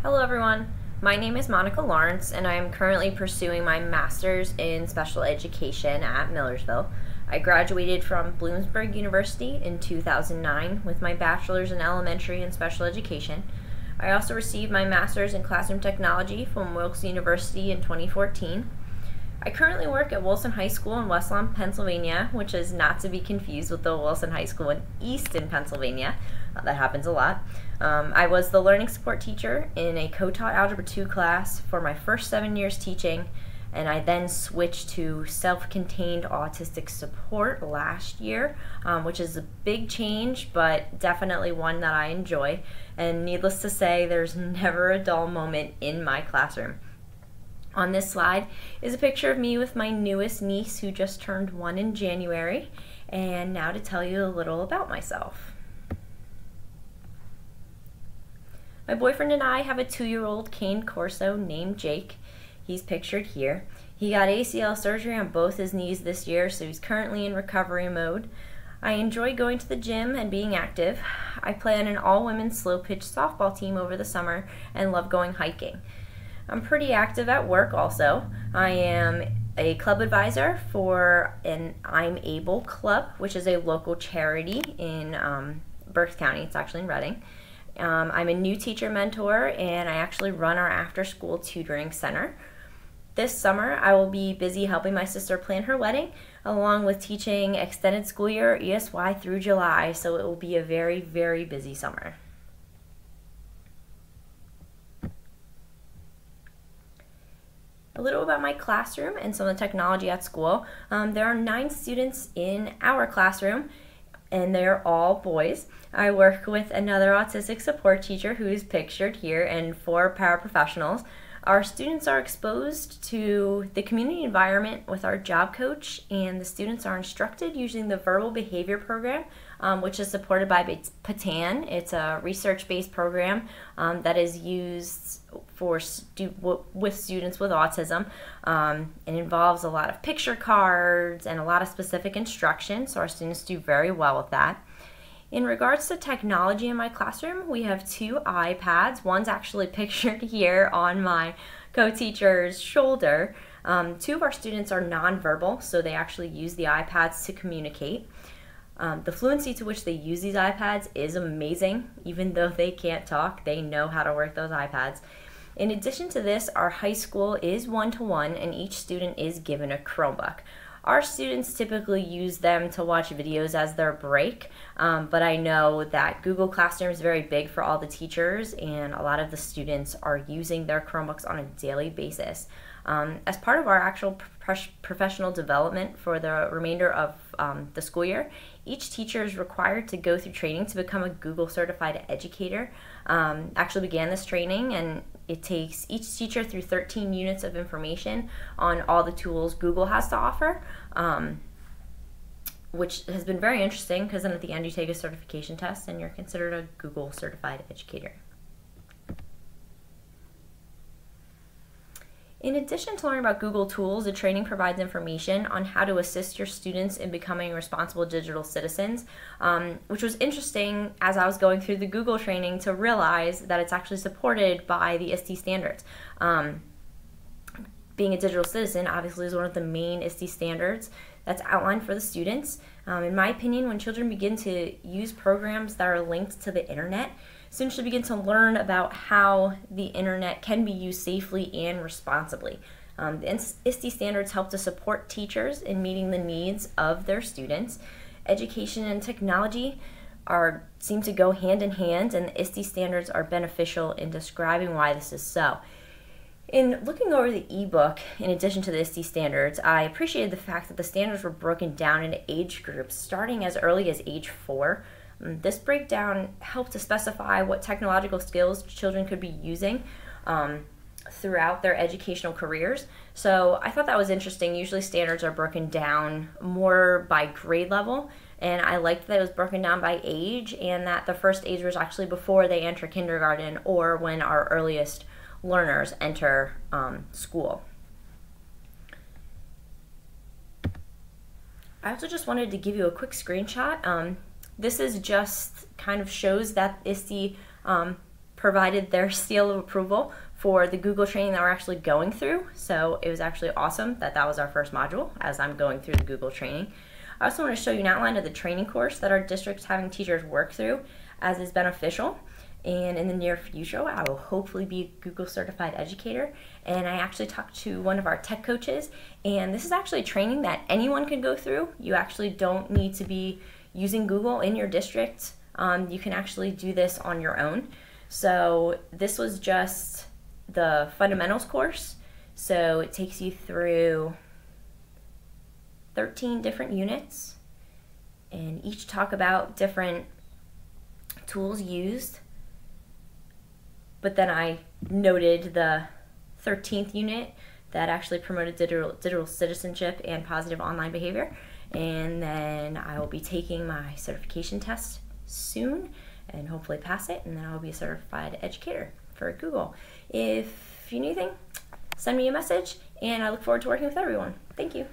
Hello everyone, my name is Monica Lawrence and I am currently pursuing my master's in special education at Millersville. I graduated from Bloomsburg University in 2009 with my bachelor's in elementary and special education. I also received my master's in classroom technology from Wilkes University in 2014. I currently work at Wilson High School in West Lawn, Pennsylvania, which is not to be confused with the Wilson High School in Easton, Pennsylvania. That happens a lot. I was the learning support teacher in a co-taught Algebra 2 class for my first 7 years teaching, and I then switched to self-contained autistic support last year, which is a big change, but definitely one that I enjoy. And needless to say, there's never a dull moment in my classroom. On this slide is a picture of me with my newest niece who just turned 1 in January. And now to tell you a little about myself. My boyfriend and I have a 2-year-old cane corso named Jake. He's pictured here. He got ACL surgery on both his knees this year, so he's currently in recovery mode. I enjoy going to the gym and being active. I play on an all-women slow-pitch softball team over the summer and love going hiking. I'm pretty active at work also. I am a club advisor for an I'm Able Club, which is a local charity in Berks County. It's actually in Reading. I'm a new teacher mentor, and I actually run our after-school tutoring center. This summer, I will be busy helping my sister plan her wedding, along with teaching extended school year ESY through July, so it will be a very, very busy summer. A little about my classroom and some of the technology at school. There are 9 students in our classroom, and they're all boys. I work with another autistic support teacher who is pictured here and 4 paraprofessionals. Our students are exposed to the community environment with our job coach, and the students are instructed using the verbal behavior program, which is supported by PATAN. It's a research-based program that is used for with students with autism. It involves a lot of picture cards and a lot of specific instruction, so our students do very well with that. In regards to technology in my classroom, we have 2 iPads. One's actually pictured here on my co-teacher's shoulder. 2 of our students are nonverbal, so they actually use the iPads to communicate. The fluency to which they use these iPads is amazing. Even though they can't talk, they know how to work those iPads. In addition to this, our high school is one-to-one, and each student is given a Chromebook. Our students typically use them to watch videos as their break, but I know that Google Classroom is very big for all the teachers, and a lot of the students are using their Chromebooks on a daily basis. As part of our actual professional development for the remainder of the school year, each teacher is required to go through training to become a Google certified educator. Actually began this training, and it takes each teacher through 13 units of information on all the tools Google has to offer, which has been very interesting because then at the end you take a certification test and you're considered a Google certified educator. In addition to learning about Google tools, the training provides information on how to assist your students in becoming responsible digital citizens, which was interesting as I was going through the Google training to realize that it's actually supported by the ISTE standards. Being a digital citizen obviously is one of the main ISTE standards that's outlined for the students. In my opinion, when children begin to use programs that are linked to the internet, students should begin to learn about how the internet can be used safely and responsibly. The ISTE standards help to support teachers in meeting the needs of their students. Education and technology seem to go hand in hand, and the ISTE standards are beneficial in describing why this is so. In looking over the ebook, in addition to the ISTE standards, I appreciated the fact that the standards were broken down into age groups, starting as early as age 4. This breakdown helped to specify what technological skills children could be using throughout their educational careers. So I thought that was interesting. Usually standards are broken down more by grade level, and I liked that it was broken down by age, and that the first age was actually before they enter kindergarten or when our earliest learners enter school. I also just wanted to give you a quick screenshot. This is just kind of shows that ISTE provided their seal of approval for the Google training that we're actually going through. So it was actually awesome that that was our first module as I'm going through the Google training. I also want to show you an outline of the training course that our district's having teachers work through as is beneficial. And in the near future, I will hopefully be a Google certified educator. And I actually talked to one of our tech coaches, and this is actually training that anyone can go through. You actually don't need to be using Google in your district. You can actually do this on your own. So this was just the fundamentals course. So it takes you through 13 different units, and each talk about different tools used. But then I noted the 13th unit that actually promoted digital citizenship and positive online behavior. And then I will be taking my certification test soon and hopefully pass it, and then I'll be a certified educator for Google. If you need anything, send me a message, and I look forward to working with everyone. Thank you.